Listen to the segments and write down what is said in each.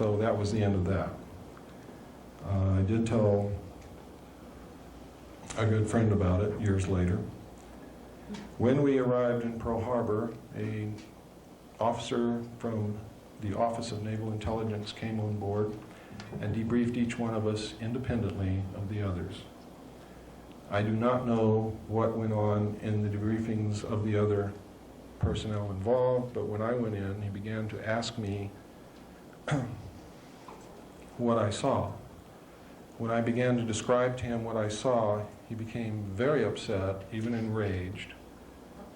So that was the end of that. I did tell a good friend about it years later. When we arrived in Pearl Harbor, an officer from the Office of Naval Intelligence came on board and debriefed each one of us independently of the others. I do not know what went on in the debriefings of the other personnel involved, but when I went in, he began to ask me what I saw. When I began to describe to him what I saw, he became very upset, even enraged.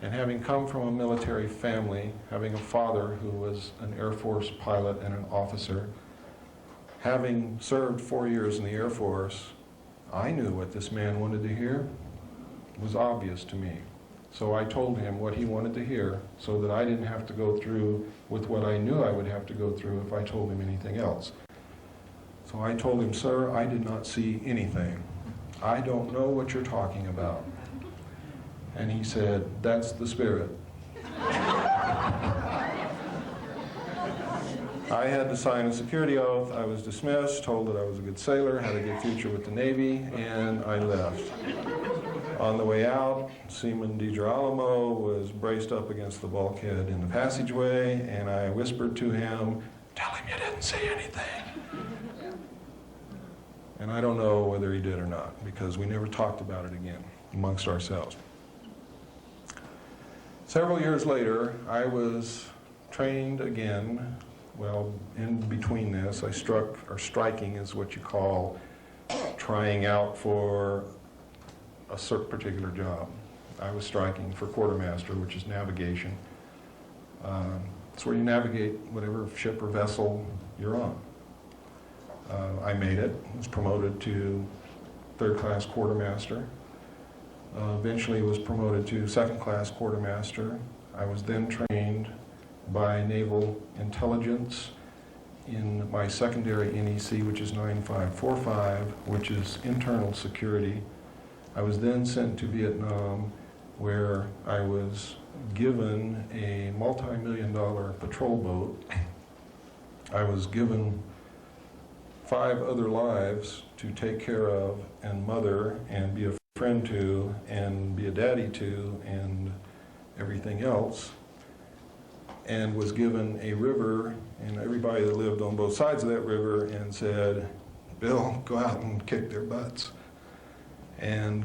And having come from a military family, having a father who was an Air Force pilot and an officer, having served 4 years in the Air Force, I knew what this man wanted to hear. It was obvious to me. So I told him what he wanted to hear so that I didn't have to go through with what I knew I would have to go through if I told him anything else. So I told him, sir, I did not see anything. I don't know what you're talking about. And he said, that's the spirit. I had to sign a security oath. I was dismissed, told that I was a good sailor, had a good future with the Navy, and I left. On the way out, Seaman DiGirolamo was braced up against the bulkhead in the passageway, and I whispered to him, tell him you didn't see anything. And I don't know whether he did or not, because we never talked about it again amongst ourselves. Several years later, I was trained again. Well, in between this, I struck, or striking is what you call trying out for a certain particular job. I was striking for quartermaster, which is navigation. It's where you navigate whatever ship or vessel you're on. I made it, was promoted to third-class quartermaster. Eventually was promoted to second-class quartermaster. I was then trained by Naval Intelligence in my secondary NEC, which is 9545, which is internal security. I was then sent to Vietnam, where I was given a multi-million-dollar patrol boat. I was given 5 other lives to take care of and mother and be a friend to and be a daddy to and everything else, and was given a river and everybody that lived on both sides of that river and said, Bill, go out and kick their butts. And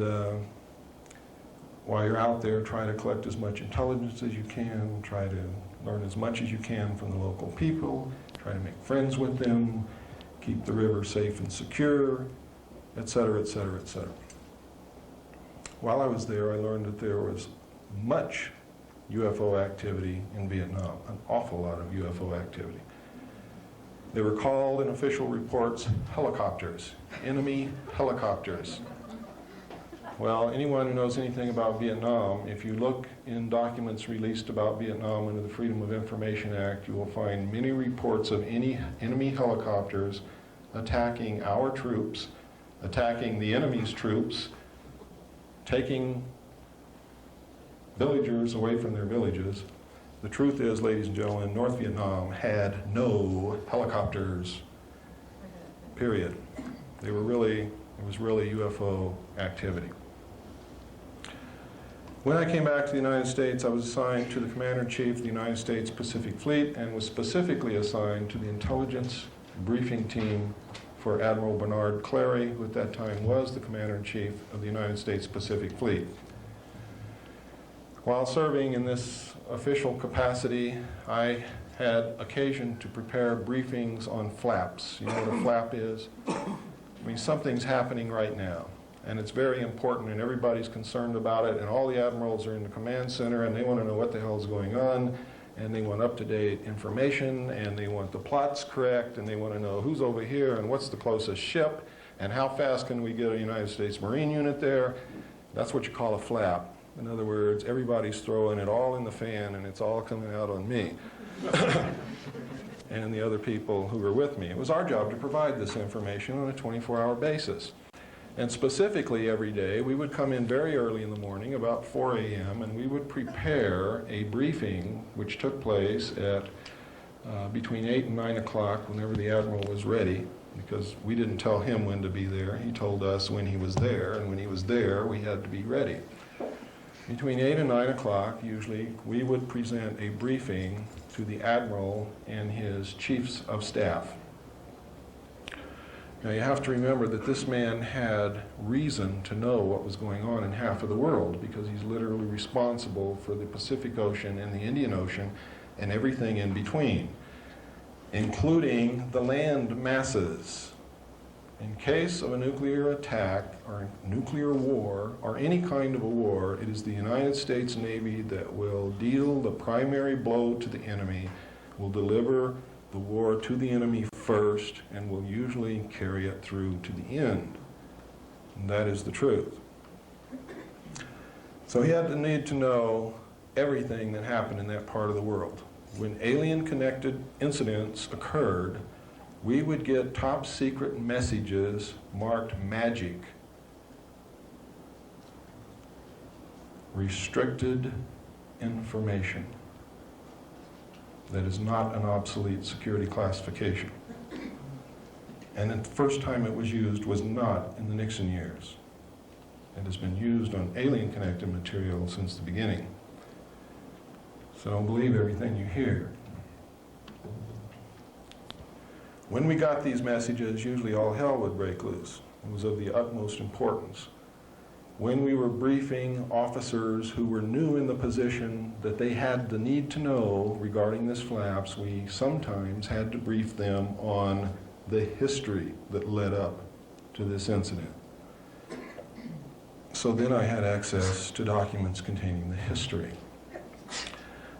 while you're out there, try to collect as much intelligence as you can, try to learn as much as you can from the local people, try to make friends with them, keep the river safe and secure, etc., etc., etc. While I was there, I learned that there was much UFO activity in Vietnam, an awful lot of UFO activity. They were called in official reports helicopters, enemy helicopters. Well, anyone who knows anything about Vietnam, if you look in documents released about Vietnam under the Freedom of Information Act, you will find many reports of any enemy helicopters attacking our troops, attacking the enemy's troops, taking villagers away from their villages. The truth is, ladies and gentlemen, North Vietnam had no helicopters, period. It was really UFO activity. When I came back to the United States, I was assigned to the Commander-in-Chief of the United States Pacific Fleet and was specifically assigned to the intelligence briefing team for Admiral Bernard Clary, who at that time was the Commander-in-Chief of the United States Pacific Fleet. While serving in this official capacity, I had occasion to prepare briefings on flaps. You know what a flap is? I mean, something's happening right now, and it's very important, and everybody's concerned about it, and all the admirals are in the command center, and they want to know what the hell is going on, and they want up-to-date information, and they want the plots correct, and they want to know who's over here, and what's the closest ship, and how fast can we get a United States Marine unit there. That's what you call a flap. In other words, everybody's throwing it all in the fan, and it's all coming out on me and the other people who were with me. It was our job to provide this information on a 24-hour basis. And specifically every day, we would come in very early in the morning, about 4 a.m., and we would prepare a briefing which took place at between 8 and 9 o'clock, whenever the Admiral was ready, because we didn't tell him when to be there. He told us when he was there, and when he was there, we had to be ready. Between 8 and 9 o'clock, usually, we would present a briefing to the Admiral and his chiefs of staff. Now, you have to remember that this man had reason to know what was going on in half of the world, because he's literally responsible for the Pacific Ocean and the Indian Ocean and everything in between, including the land masses. In case of a nuclear attack or nuclear war or any kind of a war, it is the United States Navy that will deal the primary blow to the enemy, will deliver the war to the enemy first, and will usually carry it through to the end. And that is the truth. So he had the need to know everything that happened in that part of the world. When alien-connected incidents occurred, we would get top secret messages marked magic, restricted information. That is not an obsolete security classification. And the first time it was used was not in the Nixon years. It has been used on alien-connected material since the beginning. So don't believe everything you hear. When we got these messages, usually all hell would break loose. It was of the utmost importance. When we were briefing officers who were new in the position that they had the need to know regarding this flaps, we sometimes had to brief them on the history that led up to this incident. So then I had access to documents containing the history.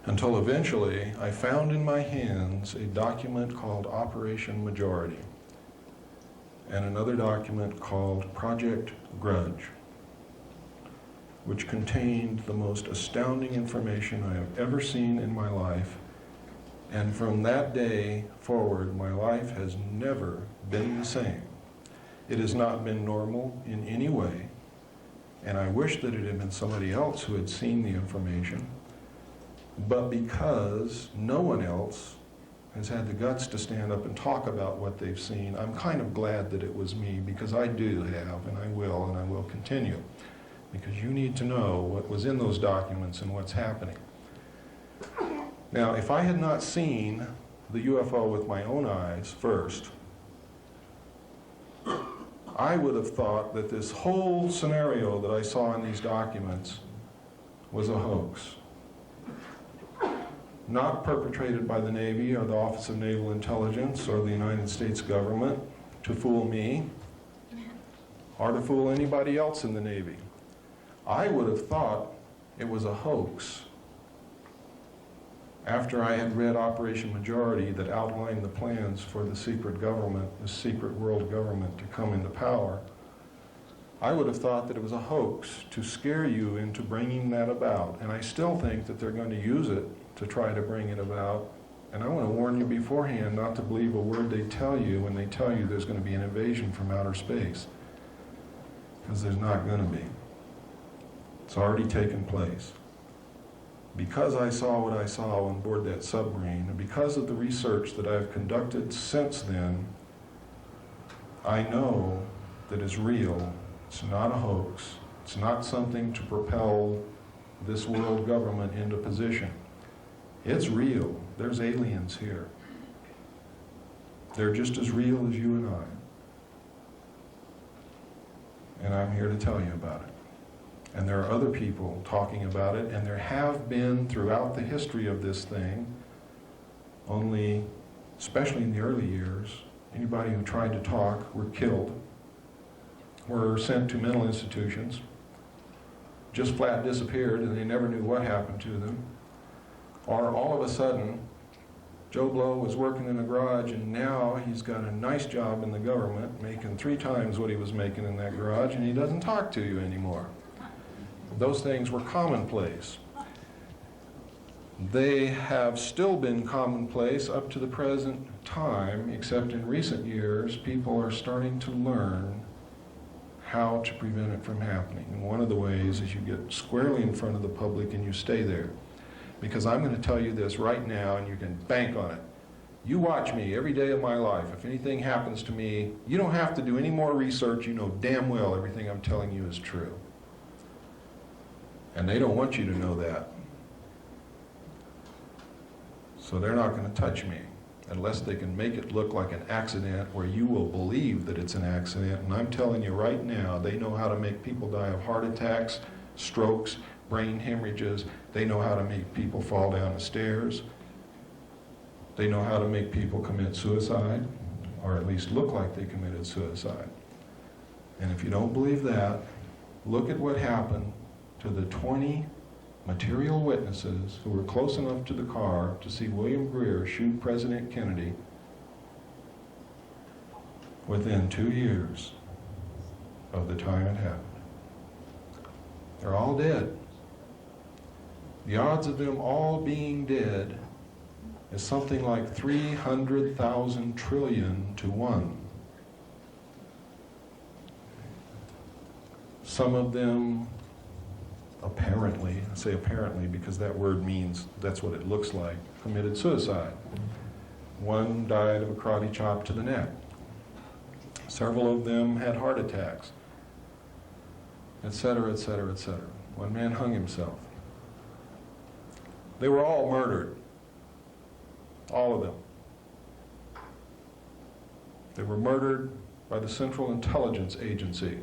Until eventually, I found in my hands a document called Operation Majority and another document called Project Grudge, which contained the most astounding information I have ever seen in my life. And from that day forward, my life has never been the same. It has not been normal in any way, and I wish that it had been somebody else who had seen the information. But because no one else has had the guts to stand up and talk about what they've seen, I'm kind of glad that it was me, because I do have, and I will continue. Because you need to know what was in those documents and what's happening. Now, if I had not seen the UFO with my own eyes first, I would have thought that this whole scenario that I saw in these documents was a hoax. Not perpetrated by the Navy or the Office of Naval Intelligence or the United States government to fool me or to fool anybody else in the Navy. I would have thought it was a hoax after I had read Operation Majority that outlined the plans for the secret government, the secret world government, to come into power. I would have thought that it was a hoax to scare you into bringing that about. And I still think that they're going to use it to try to bring it about. And I want to warn you beforehand not to believe a word they tell you when they tell you there's going to be an invasion from outer space. Because there's not going to be. It's already taken place. Because I saw what I saw on board that submarine, and because of the research that I've conducted since then, I know that it's real. It's not a hoax. It's not something to propel this world government into position. It's real. There's aliens here. They're just as real as you and I. And I'm here to tell you about it. And there are other people talking about it, and there have been throughout the history of this thing, only, especially in the early years, anybody who tried to talk were killed, were sent to mental institutions, just flat disappeared, and they never knew what happened to them. Or all of a sudden, Joe Blow was working in a garage, and now he's got a nice job in the government, making 3 times what he was making in that garage, and he doesn't talk to you anymore. Those things were commonplace. They have still been commonplace up to the present time, except in recent years, people are starting to learn how to prevent it from happening. And one of the ways is you get squarely in front of the public and you stay there. Because I'm going to tell you this right now, and you can bank on it. You watch me every day of my life. If anything happens to me, you don't have to do any more research. You know damn well everything I'm telling you is true. And they don't want you to know that. So they're not going to touch me unless they can make it look like an accident where you will believe that it's an accident. And I'm telling you right now, they know how to make people die of heart attacks, strokes, brain hemorrhages. They know how to make people fall down the stairs. They know how to make people commit suicide, or at least look like they committed suicide. And if you don't believe that, look at what happened to the 20 material witnesses who were close enough to the car to see William Greer shoot President Kennedy within 2 years of the time it happened. They're all dead. The odds of them all being dead is something like 300,000 trillion to 1. Some of them apparently, I say apparently because that word means that's what it looks like, committed suicide. One died of a karate chop to the neck. Several of them had heart attacks, etc., etc., etc. One man hung himself. They were all murdered. All of them. They were murdered by the Central Intelligence Agency.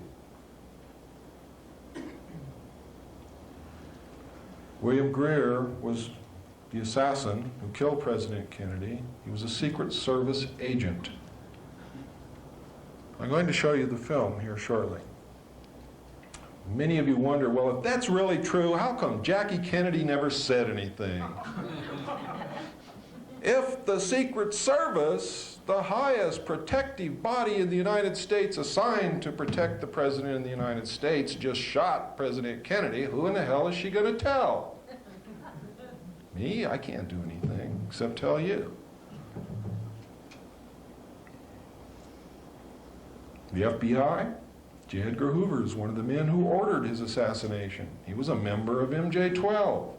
William Greer was the assassin who killed President Kennedy. He was a Secret Service agent. I'm going to show you the film here shortly. Many of you wonder, well, if that's really true, how come Jackie Kennedy never said anything? If the Secret Service, the highest protective body in the United States assigned to protect the President of the United States, just shot President Kennedy, who in the hell is she going to tell? Me? I can't do anything except tell you. The FBI? J. Edgar Hoover is one of the men who ordered his assassination. He was a member of MJ-12.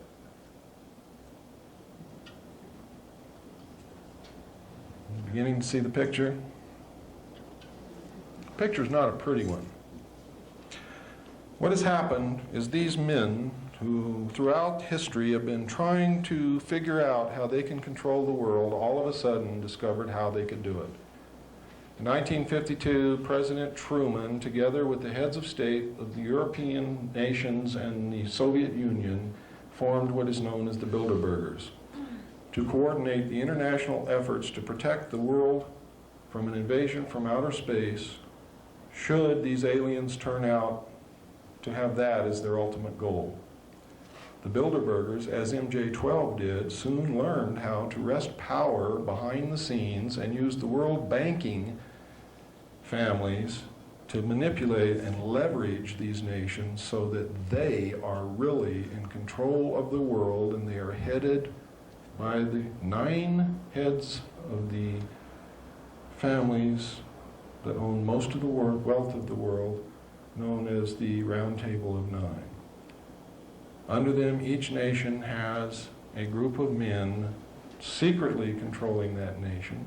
Beginning to see the picture? The picture's not a pretty one. What has happened is these men who throughout history have been trying to figure out how they can control the world, all of a sudden discovered how they could do it. In 1952, President Truman, together with the heads of state of the European nations and the Soviet Union, formed what is known as the Bilderbergers, to coordinate the international efforts to protect the world from an invasion from outer space, should these aliens turn out to have that as their ultimate goal. The Bilderbergers, as MJ-12 did, soon learned how to wrest power behind the scenes and use the world banking families to manipulate and leverage these nations so that they are really in control of the world, and they are headed by the 9 heads of the families that own most of the wealth of the world, known as the Round Table of 9. Under them, each nation has a group of men secretly controlling that nation.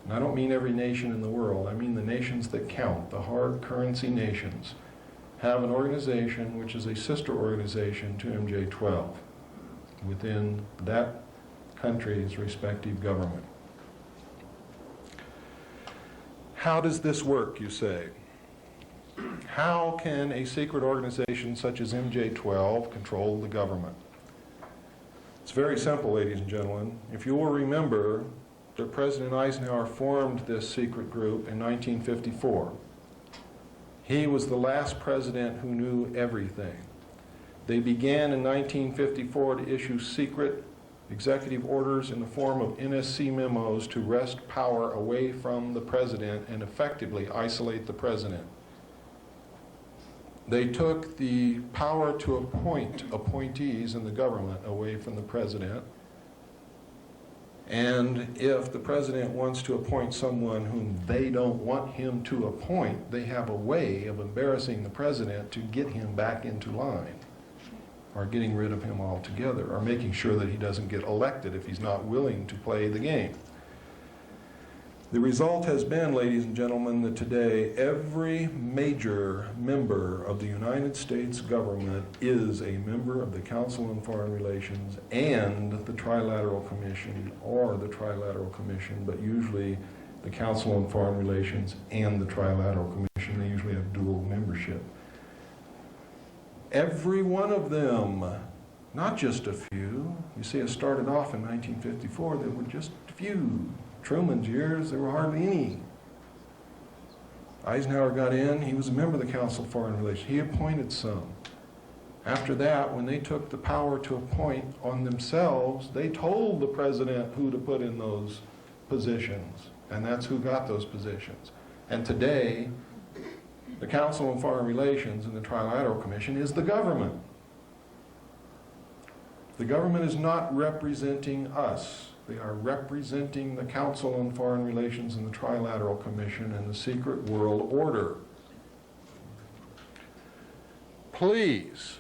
And I don't mean every nation in the world, I mean the nations that count, the hard currency nations, have an organization which is a sister organization to MJ-12 within that country's respective government. How does this work, you say? How can a secret organization such as MJ-12 control the government? It's very simple, ladies and gentlemen. If you will remember that President Eisenhower formed this secret group in 1954. He was the last president who knew everything. They began in 1954 to issue secret executive orders in the form of NSC memos to wrest power away from the president and effectively isolate the president. They took the power to appoint appointees in the government away from the president. And if the president wants to appoint someone whom they don't want him to appoint, they have a way of embarrassing the president to get him back into line, or getting rid of him altogether, or making sure that he doesn't get elected if he's not willing to play the game. The result has been, ladies and gentlemen, that today every major member of the United States government is a member of the Council on Foreign Relations and the Trilateral Commission, or the Trilateral Commission, but usually the Council on Foreign Relations and the Trilateral Commission. They usually have dual membership. Every one of them, not just a few. You see, it started off in 1954, there were just a few. Truman's years, there were hardly any. Eisenhower got in, he was a member of the Council of Foreign Relations. He appointed some. After that, when they took the power to appoint on themselves, they told the president who to put in those positions, and that's who got those positions. And today, the Council on Foreign Relations and the Trilateral Commission is the government. The government is not representing us. They are representing the Council on Foreign Relations and the Trilateral Commission and the secret world order. Please,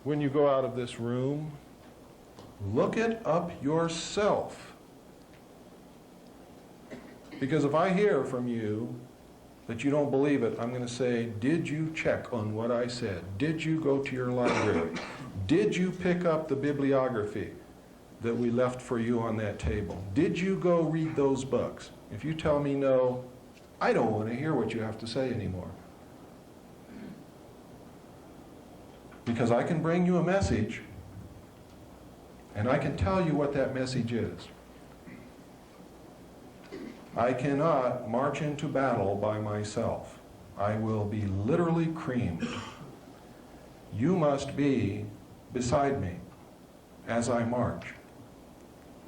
when you go out of this room, look it up yourself. Because if I hear from you that you don't believe it, I'm going to say, did you check on what I said? Did you go to your library? Did you pick up the bibliography that we left for you on that table? Did you go read those books? If you tell me no, I don't want to hear what you have to say anymore. Because I can bring you a message, and I can tell you what that message is. I cannot march into battle by myself. I will be literally creamed. You must be beside me as I march.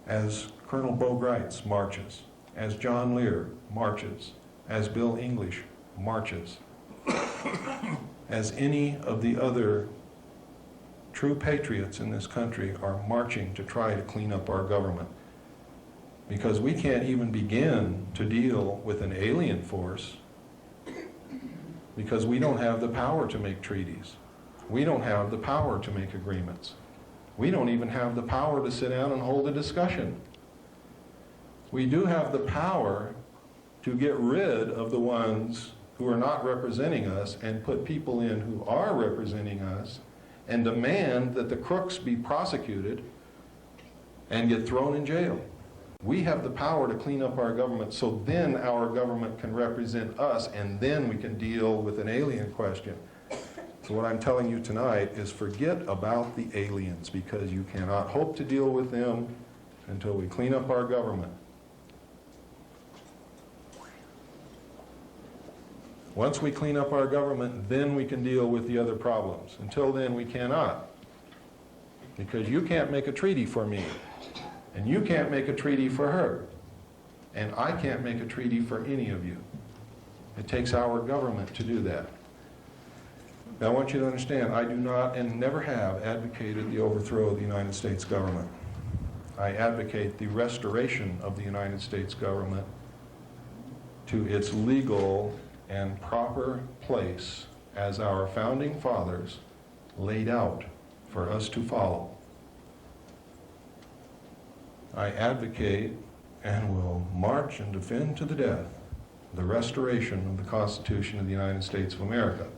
As Colonel Bo Greitz marches, as John Lear marches, as Bill English marches, as any of the other true patriots in this country are marching to try to clean up our government. Because we can't even begin to deal with an alien force because we don't have the power to make treaties. We don't have the power to make agreements. We don't even have the power to sit down and hold a discussion. We do have the power to get rid of the ones who are not representing us and put people in who are representing us and demand that the crooks be prosecuted and get thrown in jail. We have the power to clean up our government so then our government can represent us and then we can deal with an alien question. So what I'm telling you tonight is forget about the aliens because you cannot hope to deal with them until we clean up our government. Once we clean up our government, then we can deal with the other problems. Until then, we cannot. Because you can't make a treaty for me. And you can't make a treaty for her. And I can't make a treaty for any of you. It takes our government to do that. Now, I want you to understand, I do not and never have advocated the overthrow of the United States government. I advocate the restoration of the United States government to its legal and proper place as our founding fathers laid out for us to follow. I advocate and will march and defend to the death the restoration of the Constitution of the United States of America.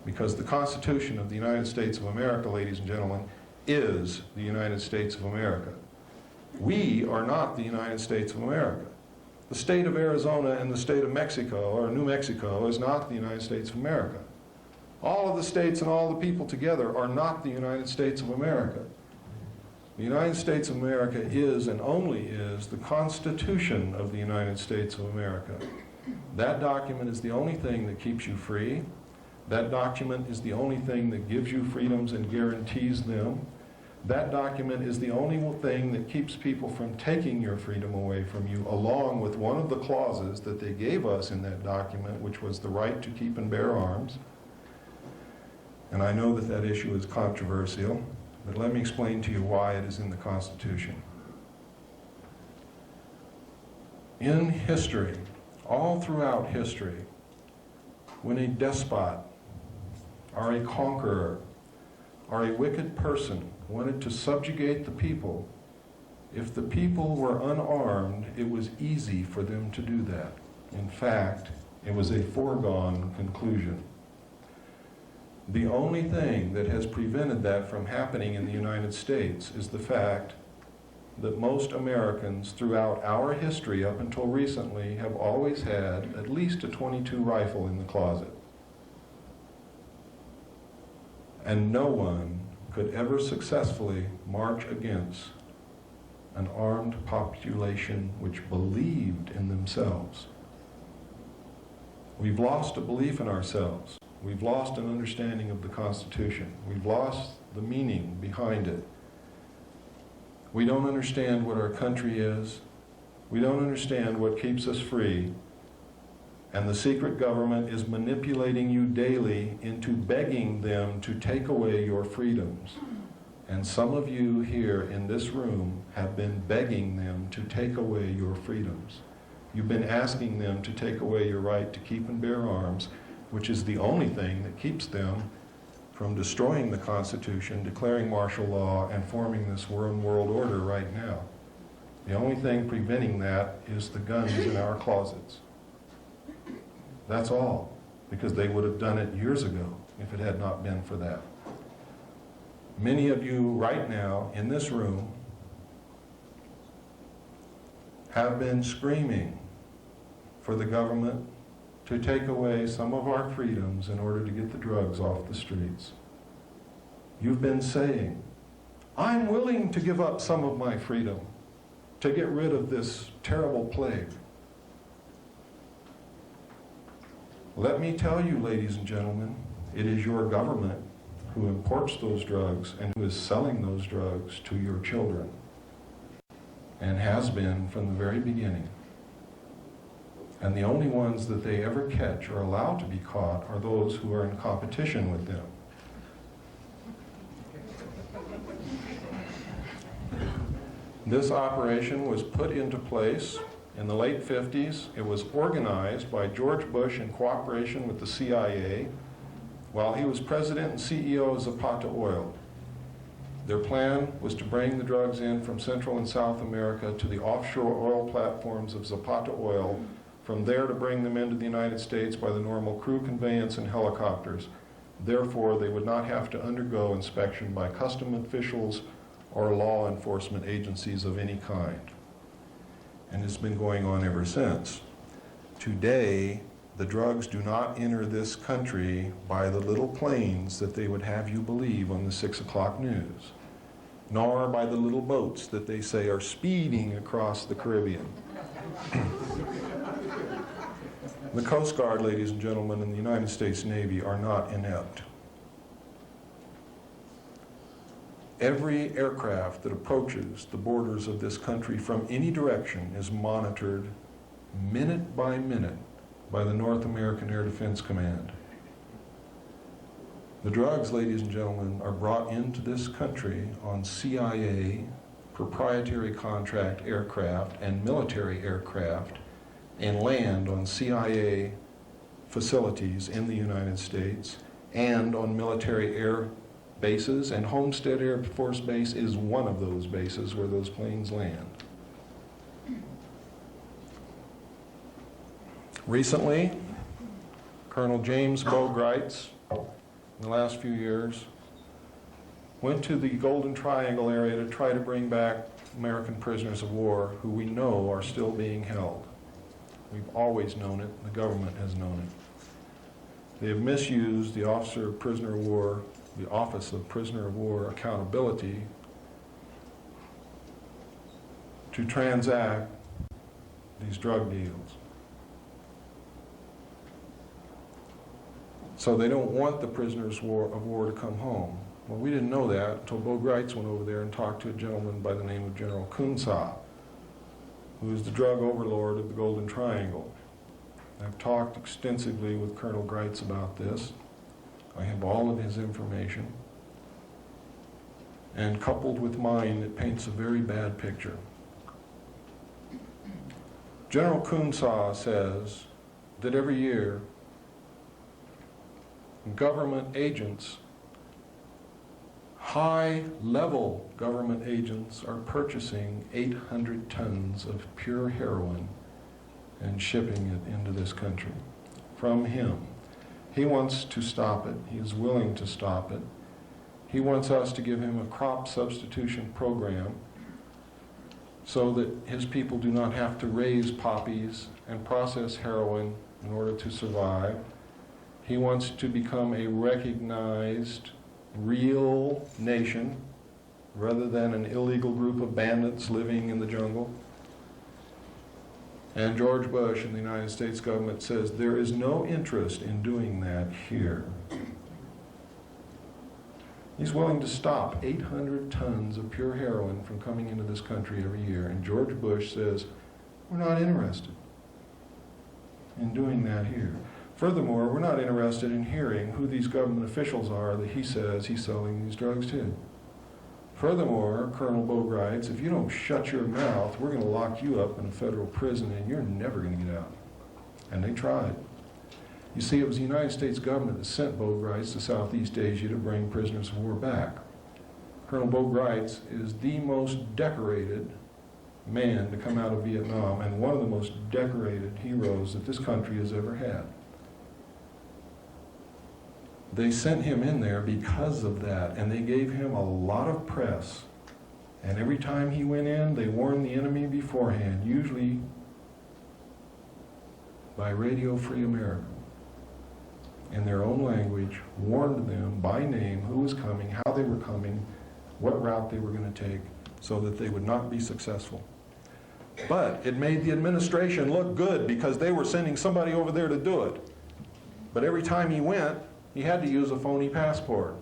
Because the Constitution of the United States of America, ladies and gentlemen, is the United States of America. We are not the United States of America. The state of Arizona and the state of Mexico, or New Mexico, is not the United States of America. All of the states and all the people together are not the United States of America. The United States of America is and only is the Constitution of the United States of America. That document is the only thing that keeps you free. That document is the only thing that gives you freedoms and guarantees them. That document is the only thing that keeps people from taking your freedom away from you, along with one of the clauses that they gave us in that document, which was the right to keep and bear arms. And I know that that issue is controversial, but let me explain to you why it is in the Constitution. In history, all throughout history, when a despot or a conqueror or a wicked person wanted to subjugate the people, If the people were unarmed, it was easy for them to do that. In fact, it was a foregone conclusion. The only thing that has prevented that from happening in the United States is the fact that most Americans throughout our history up until recently have always had at least a .22 rifle in the closet. And no one could ever successfully march against an armed population which believed in themselves. We've lost a belief in ourselves. We've lost an understanding of the Constitution. We've lost the meaning behind it. We don't understand what our country is. We don't understand what keeps us free. And the secret government is manipulating you daily into begging them to take away your freedoms. And some of you here in this room have been begging them to take away your freedoms. You've been asking them to take away your right to keep and bear arms, which is the only thing that keeps them from destroying the Constitution, declaring martial law, and forming this world order right now. The only thing preventing that is the guns in our closets. That's all, because they would have done it years ago if it had not been for that. Many of you right now in this room have been screaming for the government to take away some of our freedoms in order to get the drugs off the streets. You've been saying, I'm willing to give up some of my freedom to get rid of this terrible plague. Let me tell you, ladies and gentlemen, it is your government who imports those drugs and who is selling those drugs to your children, and has been from the very beginning. And the only ones that they ever catch or allow to be caught are those who are in competition with them. This operation was put into place in the late 50s. It was organized by George Bush in cooperation with the CIA while he was president and CEO of Zapata Oil. Their plan was to bring the drugs in from Central and South America to the offshore oil platforms of Zapata Oil, from there to bring them into the United States by the normal crew conveyance and helicopters. Therefore, they would not have to undergo inspection by custom officials or law enforcement agencies of any kind. And it's been going on ever since. Today, the drugs do not enter this country by the little planes that they would have you believe on the 6 o'clock news, nor by the little boats that they say are speeding across the Caribbean. The Coast Guard, ladies and gentlemen, and the United States Navy are not inept. Every aircraft that approaches the borders of this country from any direction is monitored minute by minute by the North American Air Defense Command. The drugs, ladies and gentlemen, are brought into this country on CIA proprietary contract aircraft and military aircraft, and land on CIA facilities in the United States and on military air bases, and Homestead Air Force Base is one of those bases where those planes land. Recently, Colonel James Bogreitz, in the last few years, went to the Golden Triangle area to try to bring back American prisoners of war who we know are still being held. We've always known it. The government has known it. They have misused the Office of Prisoner of War Accountability to transact these drug deals. So they don't want the prisoners of war to come home. Well, we didn't know that until Bo Greitz went over there and talked to a gentleman by the name of General Kunsa, who is the drug overlord of the Golden Triangle. I've talked extensively with Colonel Greitz about this. I have all of his information. And coupled with mine, it paints a very bad picture. General Kunsa says that every year, government agents high-level government agents are purchasing 800 tons of pure heroin and shipping it into this country from him. He wants to stop it. He is willing to stop it. He wants us to give him a crop substitution program so that his people do not have to raise poppies and process heroin in order to survive. He wants to become a recognized, real nation rather than an illegal group of bandits living in the jungle. And George Bush and the United States government says there is no interest in doing that here. He's willing to stop 800 tons of pure heroin from coming into this country every year. And George Bush says, we're not interested in doing that here. Furthermore, we're not interested in hearing who these government officials are that he says he's selling these drugs to. Furthermore, Colonel Bogue writes, if you don't shut your mouth, we're going to lock you up in a federal prison and you're never going to get out. And they tried. You see, it was the United States government that sent Bogue writes to Southeast Asia to bring prisoners of war back. Colonel Bogue writes is the most decorated man to come out of Vietnam and one of the most decorated heroes that this country has ever had. They sent him in there because of that, and they gave him a lot of press. And every time he went in, they warned the enemy beforehand, usually by Radio Free America, in their own language, warned them by name who was coming, how they were coming, what route they were going to take, so that they would not be successful. But it made the administration look good because they were sending somebody over there to do it. But every time he went, he had to use a phony passport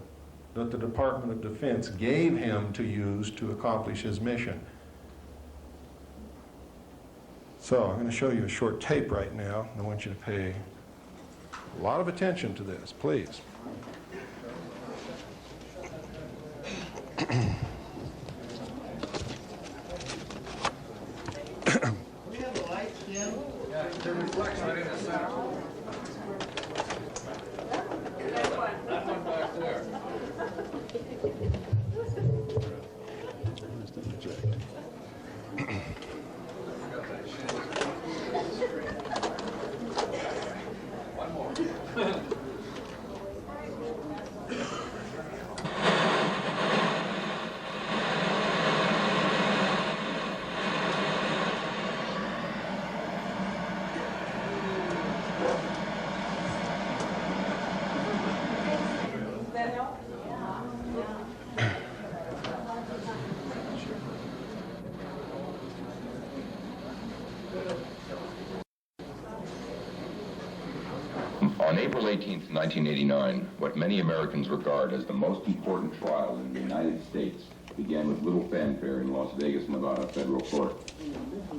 that the Department of Defense gave him to use to accomplish his mission. So I'm going to show you a short tape right now. I want you to pay a lot of attention to this, please. We have the lights, Jim? Yeah, it reflects right in the center. That one back there. One more. On April 18, 1989, what many Americans regard as the most important trial in the United States began with little fanfare in Las Vegas, Nevada federal court.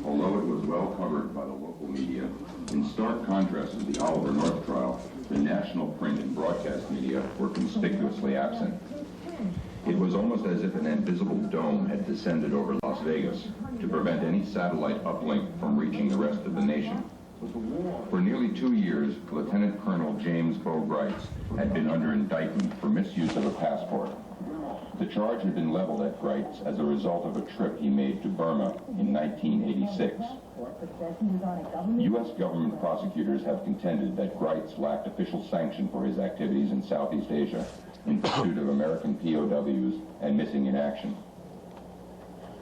Although it was well covered by the local media, in stark contrast to the Oliver North trial, the national print and broadcast media were conspicuously absent. It was almost as if an invisible dome had descended over Las Vegas to prevent any satellite uplink from reaching the rest of the nation. For nearly 2 years, Lieutenant Colonel James Bogue writes had been under indictment for misuse of a passport. The charge had been leveled at Greitz as a result of a trip he made to Burma in 1986. U.S. government prosecutors have contended that Greitz lacked official sanction for his activities in Southeast Asia in pursuit of American POWs and missing in action.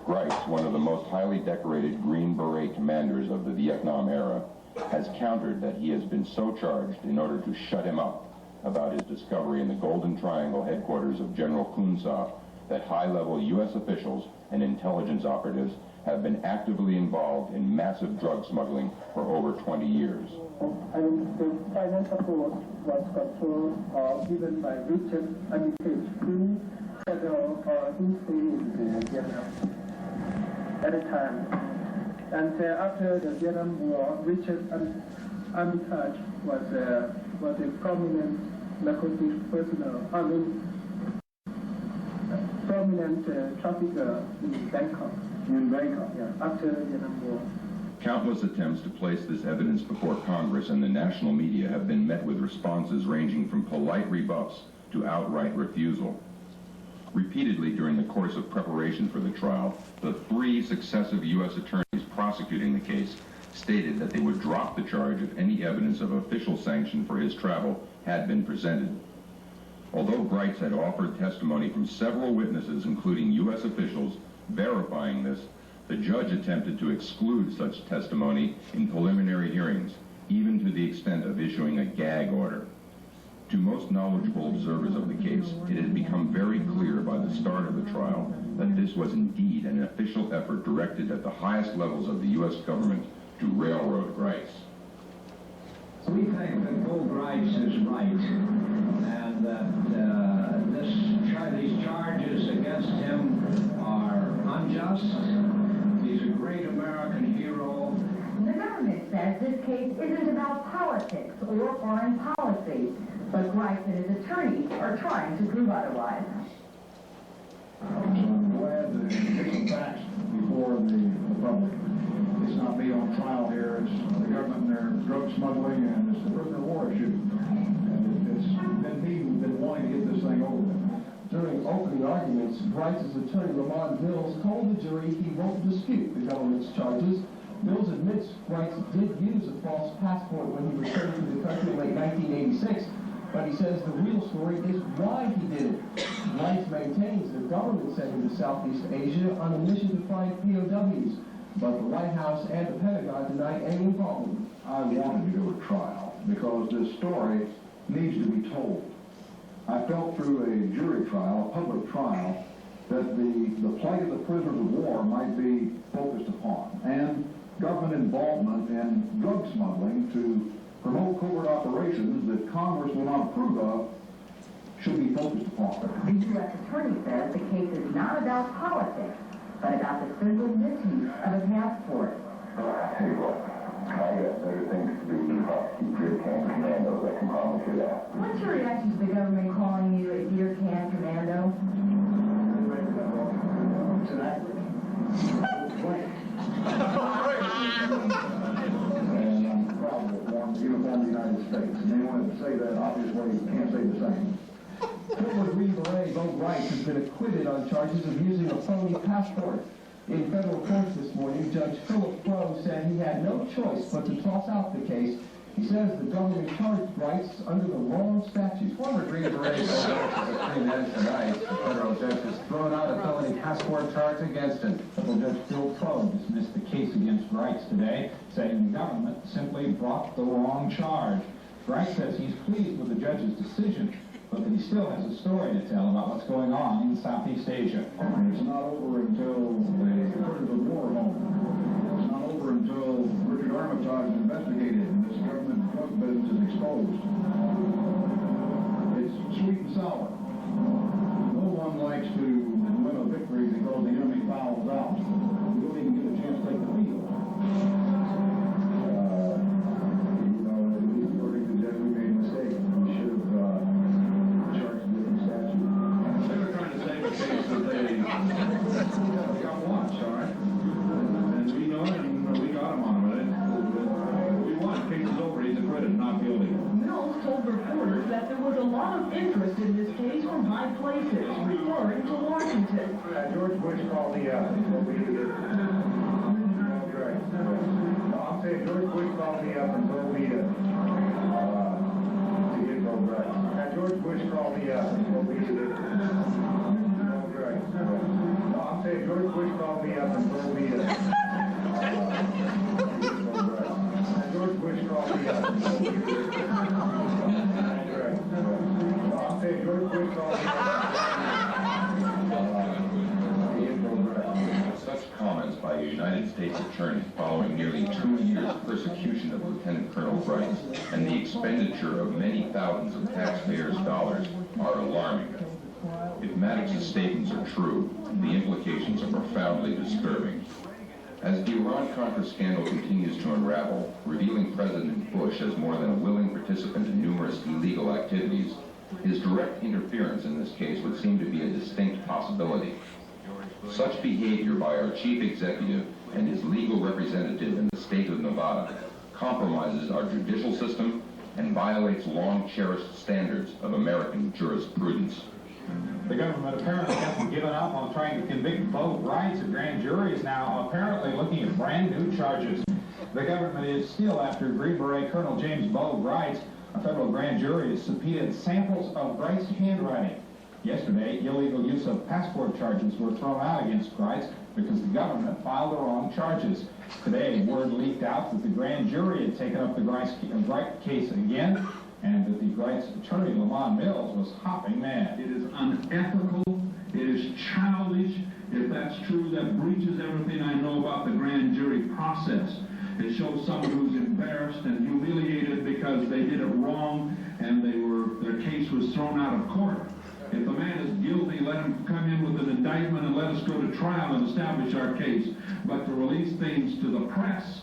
Greitz, one of the most highly decorated Green Beret commanders of the Vietnam era, has countered that he has been so charged in order to shut him up about his discovery in the Golden Triangle headquarters of General Kun Sa that high-level U.S. officials and intelligence operatives have been actively involved in massive drug smuggling for over 20 years. And the financial support was controlled given by Richard Armitage, federal industry in Vietnam at the time. And after the Vietnam War, Richard Armitage was a prominent narcotics personnel, prominent trafficker in Bangkok. After the Vietnam War. Countless attempts to place this evidence before Congress and the national media have been met with responses ranging from polite rebuffs to outright refusal. Repeatedly during the course of preparation for the trial, the 3 successive U.S. attorneys prosecuting the case stated that they would drop the charge if any evidence of official sanction for his travel had been presented. Although Brights had offered testimony from several witnesses, including U.S. officials, verifying this, the judge attempted to exclude such testimony in preliminary hearings, even to the extent of issuing a gag order. To most knowledgeable observers of the case, it had become very clear by the start of the trial that this was indeed an official effort directed at the highest levels of the U.S. government to railroad Brights. We think that Bill Brights is right, and that these charges against him are unjust. He's a great American hero. The government says this case isn't about politics or foreign policy, but Brights and his attorneys are trying to prove otherwise. So I'm glad that it's some facts before the public. It's not me on trial here, it's the government and their drug smuggling, and it's the prisoner of war issue. And it's been me who's been wanting to get this thing over with. During opening arguments, Brights' attorney, Lamont Mills, told the jury he won't dispute the government's charges. Mills admits Brights did use a false passport when he returned to the country in late 1986, but he says the real story is why he did it. Brights maintains the government sent him to Southeast Asia on a mission to find POWs, but the White House and the Pentagon deny any involvement. I wanted to go to trial because this story needs to be told. I felt through a jury trial, a public trial, that the plight of the prisoners of war might be focused upon, and government involvement in drug smuggling to promote covert operations that Congress will not approve of should be focused upon. The U.S. attorney says the case is not about politics, but about the simple misuse of a passport. Hey, look, I got better things to do than prosecute Deer Can Commandos, I can promise you that. What's your reaction to the government calling you a Deer Can Commando? It's an acronym. And I'm proud of it, one, uniform of the United States. And anyone that say that, obviously, can't say the same. Former Green Beret Bo Brights has been acquitted on charges of using a phony passport. In federal court this morning, Judge Philip Crowe said he had no choice but to toss out the case. He says the government charged Brights under the wrong statutes. Former Green Beret Bo Brights is a 3-minute tonight. The federal judge has thrown out a felony passport charge against him. Federal Judge Phil Crowe dismissed the case against Brights today, saying the government simply brought the wrong charge. Brights says he's pleased with the judge's decision, but that he still has a story to tell about what's going on in Southeast Asia. It's not over until the prisoners of war home. It's not over until Richard Armitage is investigated and this government drug business is exposed. It's sweet and sour. No one likes to win a victory because the enemy fouls out. You don't even get a chance to take the field. According to the judge, we made a mistake. We should have charged a different statute. They were trying to save a case that they got watched, all right? And we know it, and we got him on it. We won. Case is over. He's acquitted, not guilty. Mills told reporters that there was a lot of interest in this case from high places, referring to Washington. George Bush called the what we did. Right. I'll say George Bush called me up and told me to get no right. George Bush called me up and told me to right. I'll say George Bush called me up and told me to George Bush called me up and told me to right. I'll say George Bush called me Such comments by a United States attorney following nearly 2 years of persecution of Lieutenant Colonel Brights and the expenditure of many thousands of taxpayers' dollars are alarming. If Maddox's statements are true, the implications are profoundly disturbing. As the Iran-Contra scandal continues to unravel, revealing President Bush as more than a willing participant in numerous illegal activities, his direct interference in this case would seem to be a distinct possibility. Such behavior by our chief executive and his legal representative in the state of Nevada compromises our judicial system and violates long-cherished standards of American jurisprudence. The government apparently hasn't given up on trying to convict both Wrights. A grand jury is now apparently looking at brand new charges. The government is still after Green Beret Colonel James Bo Wright. A federal grand jury has subpoenaed samples of Wright's handwriting. Yesterday, illegal use of passport charges were thrown out against Wright because the government filed the wrong charges. Today, word leaked out that the grand jury had taken up the Wright case again, and that the Wright's attorney, Lamont Mills, was hopping mad. It is unethical, it is childish. If that's true, that breaches everything I know about the grand jury process. It shows someone who's embarrassed and humiliated because they did it wrong and their case was thrown out of court. If the man is guilty, let him come in with an indictment and let us go to trial and establish our case. But to release things to the press,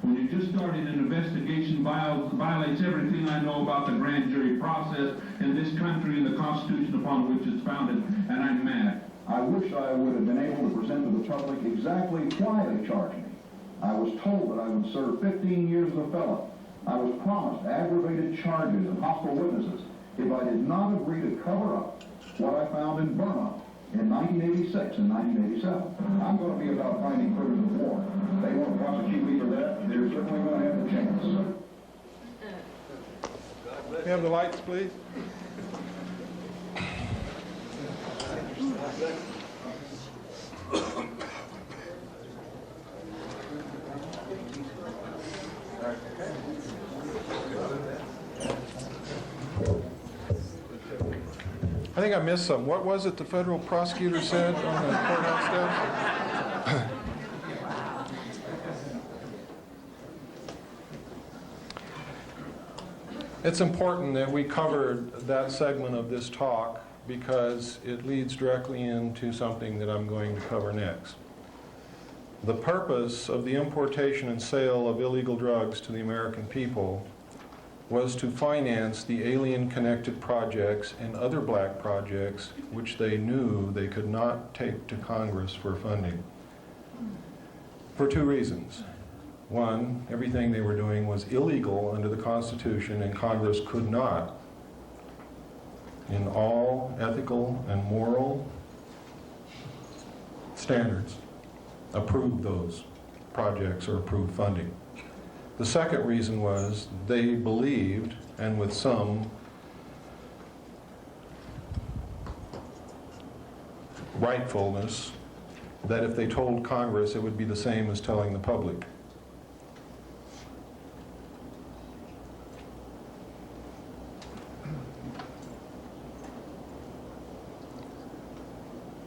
when you just started an investigation, violates everything I know about the grand jury process in this country and the Constitution upon which it's founded, and I'm mad. I wish I would have been able to present to the public exactly why they charged me. I was told that I would serve 15 years as a felon. I was promised aggravated charges and hostile witnesses if I did not agree to cover up what I found in Burma in 1986 and 1987. I'm going to be about finding prisoners of war. If they want to prosecute me for that, they're certainly going to have the chance. Can we have the lights, please? I think I missed some. What was it the federal prosecutor said on the courthouse steps? It's important that we covered that segment of this talk because it leads directly into something that I'm going to cover next. The purpose of the importation and sale of illegal drugs to the American people was to finance the alien-connected projects and other black projects which they knew they could not take to Congress for funding. For two reasons. One, everything they were doing was illegal under the Constitution, and Congress could not, in all ethical and moral standards, approve those projects or approve funding. The second reason was they believed, and with some rightfulness, that if they told Congress, it would be the same as telling the public.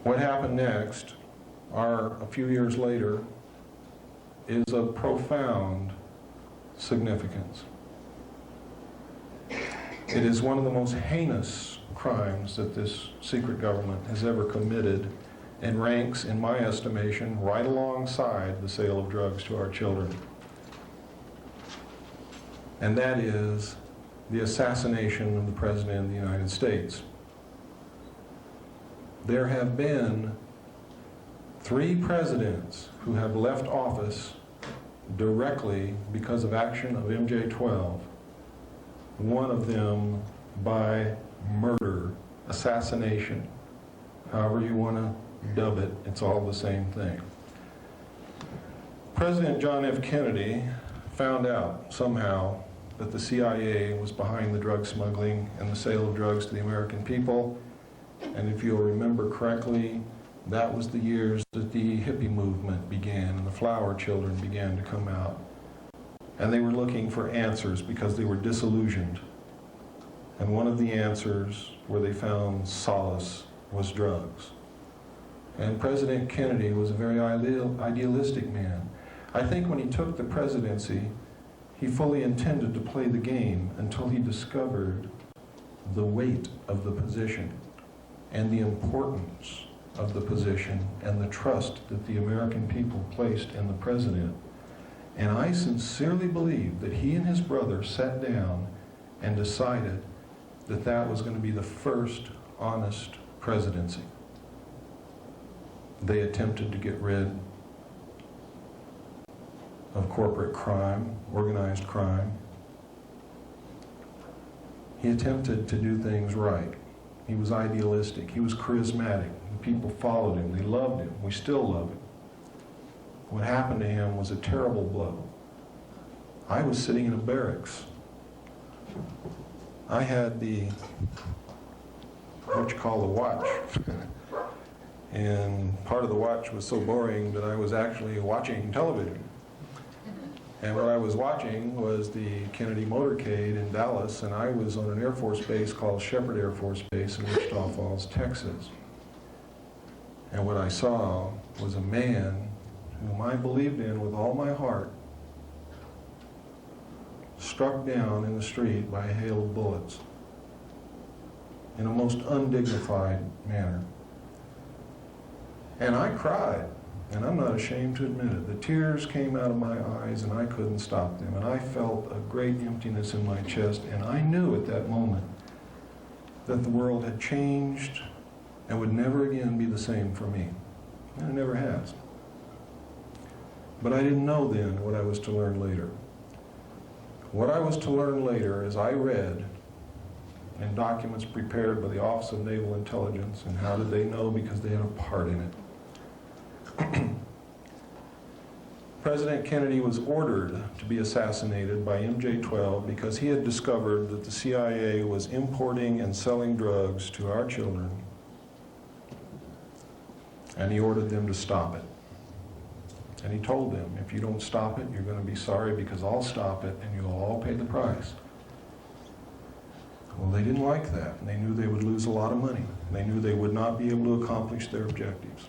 What happened next, a few years later, is of profound significance. It is one of the most heinous crimes that this secret government has ever committed and ranks, in my estimation, right alongside the sale of drugs to our children. And that is the assassination of the President of the United States. There have been 3 presidents who have left office directly because of action of MJ-12, one of them by murder, assassination, however you want to dub it, it's all the same thing. President John F. Kennedy found out somehow that the CIA was behind the drug smuggling and the sale of drugs to the American people, and if you'll remember correctly, that was the years that the hippie movement began and the flower children began to come out. And they were looking for answers because they were disillusioned. And one of the answers where they found solace was drugs. And President Kennedy was a very idealistic man. I think when he took the presidency, he fully intended to play the game until he discovered the weight of the position and the importance of the position and the trust that the American people placed in the president. And I sincerely believe that he and his brother sat down and decided that that was going to be the first honest presidency. They attempted to get rid of corporate crime, organized crime. He attempted to do things right. He was idealistic. He was charismatic. The people followed him. They loved him. We still love him. What happened to him was a terrible blow. I was sitting in a barracks. I had what you call the watch. And part of the watch was so boring that I was actually watching television. And what I was watching was the Kennedy motorcade in Dallas, and I was on an Air Force base called Shepherd Air Force Base in Wichita Falls, Texas. And what I saw was a man whom I believed in with all my heart, struck down in the street by a hail of bullets in a most undignified manner. And I cried, and I'm not ashamed to admit it. The tears came out of my eyes and I couldn't stop them. And I felt a great emptiness in my chest, and I knew at that moment that the world had changed and would never again be the same for me. And it never has. But I didn't know then what I was to learn later. What I was to learn later is I read in documents prepared by the Office of Naval Intelligence, and how did they know? Because they had a part in it. President Kennedy was ordered to be assassinated by MJ-12 because he had discovered that the CIA was importing and selling drugs to our children, and he ordered them to stop it. And he told them, if you don't stop it, you're going to be sorry, because I'll stop it and you'll all pay the price. Well, they didn't like that, and they knew they would lose a lot of money. They knew they would not be able to accomplish their objectives.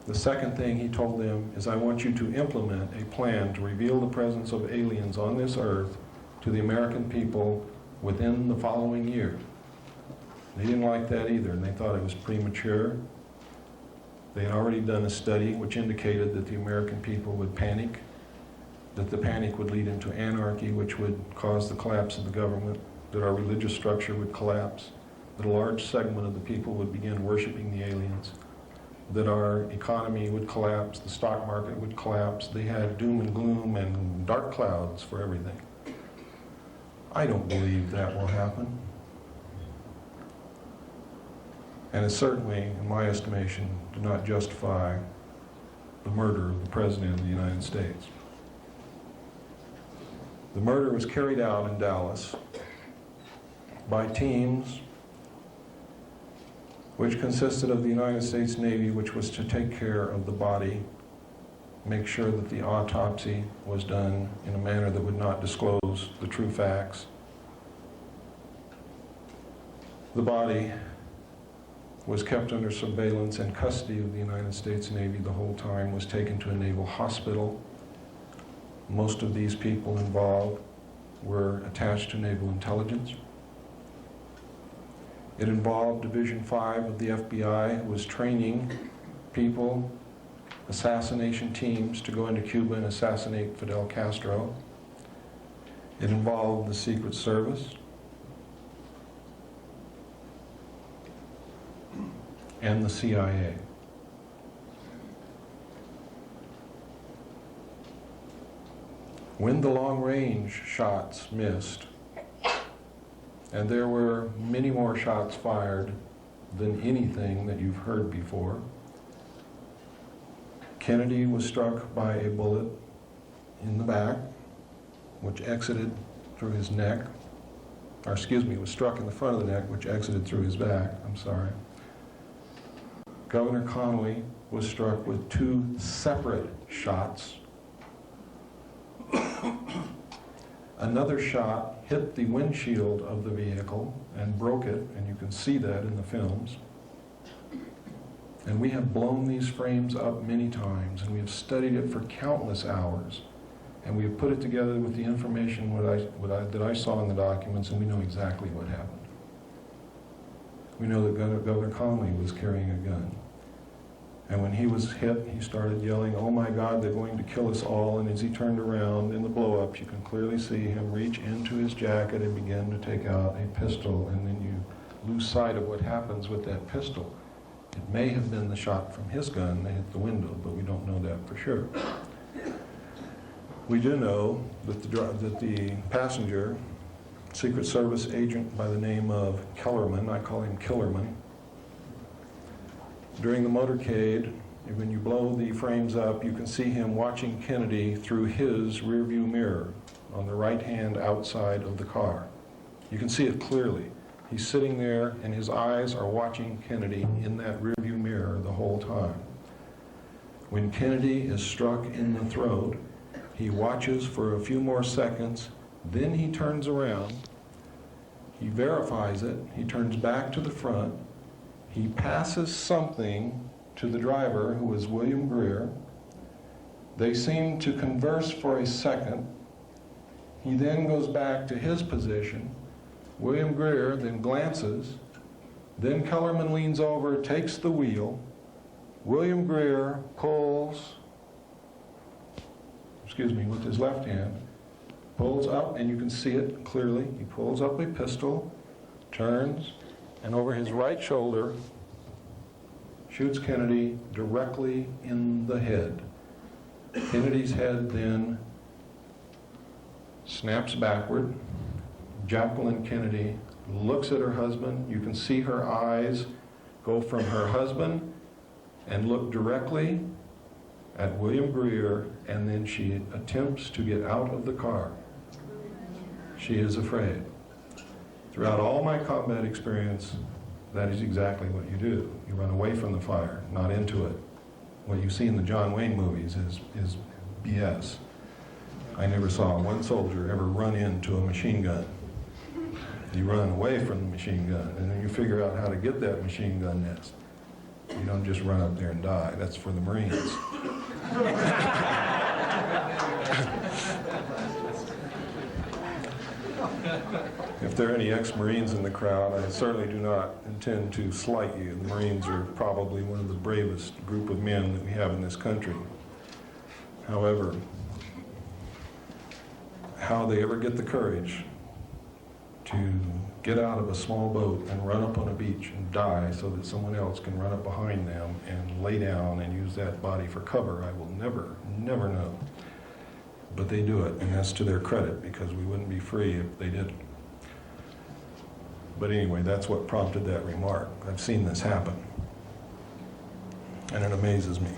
The second thing he told them is, I want you to implement a plan to reveal the presence of aliens on this earth to the American people within the following year. They didn't like that either, and they thought it was premature. They had already done a study which indicated that the American people would panic, that the panic would lead into anarchy, which would cause the collapse of the government, that our religious structure would collapse, that a large segment of the people would begin worshiping the aliens, that our economy would collapse, the stock market would collapse. They had doom and gloom and dark clouds for everything. I don't believe that will happen. And it certainly, in my estimation, did not justify the murder of the President of the United States. The murder was carried out in Dallas by teams which consisted of the United States Navy, which was to take care of the body, make sure that the autopsy was done in a manner that would not disclose the true facts. The body was kept under surveillance and custody of the United States Navy the whole time, was taken to a naval hospital. Most of these people involved were attached to naval intelligence. It involved Division 5 of the FBI, who was training people, assassination teams, to go into Cuba and assassinate Fidel Castro. It involved the Secret Service and the CIA. When the long-range shots missed, and there were many more shots fired than anything that you've heard before, Kennedy was struck by a bullet in the back, which exited through his neck, or excuse me, was struck in the front of the neck, which exited through his back, I'm sorry. Governor Connolly was struck with 2 separate shots. Another shot hit the windshield of the vehicle and broke it, and you can see that in the films. And we have blown these frames up many times, and we have studied it for countless hours. And we have put it together with the information that I saw in the documents, and we know exactly what happened. We know that Governor Connolly was carrying a gun. And when he was hit, he started yelling, "Oh my God, they're going to kill us all." And as he turned around in the blow-ups, you can clearly see him reach into his jacket and begin to take out a pistol. And then you lose sight of what happens with that pistol. It may have been the shot from his gun that hit the window, but we don't know that for sure. We do know that the passenger Secret Service agent by the name of Kellerman. I call him Killerman. During the motorcade, when you blow the frames up, you can see him watching Kennedy through his rearview mirror on the right hand outside of the car. You can see it clearly. He's sitting there and his eyes are watching Kennedy in that rearview mirror the whole time. When Kennedy is struck in the throat, he watches for a few more seconds, then he turns around, he verifies it, he turns back to the front, he passes something to the driver, who is William Greer. They seem to converse for a second. He then goes back to his position. William Greer then glances. Then Kellerman leans over, takes the wheel. William Greer pulls, with his left hand, pulls up, and you can see it clearly. He pulls up a pistol, turns, and over his right shoulder, shoots Kennedy directly in the head. Kennedy's head then snaps backward. Jacqueline Kennedy looks at her husband. You can see her eyes go from her husband and look directly at William Greer, and then she attempts to get out of the car. She is afraid. Throughout all my combat experience, that is exactly what you do. You run away from the fire, not into it. What you see in the John Wayne movies is BS. I never saw one soldier ever run into a machine gun. You run away from the machine gun, and then you figure out how to get that machine gun nest. You don't just run up there and die. That's for the Marines. If there are any ex-Marines in the crowd, I certainly do not intend to slight you. The Marines are probably one of the bravest group of men that we have in this country. However, how they ever get the courage to get out of a small boat and run up on a beach and die so that someone else can run up behind them and lay down and use that body for cover, I will never, never know. But they do it, and that's to their credit, because we wouldn't be free if they didn't. But anyway, that's what prompted that remark. I've seen this happen, and it amazes me.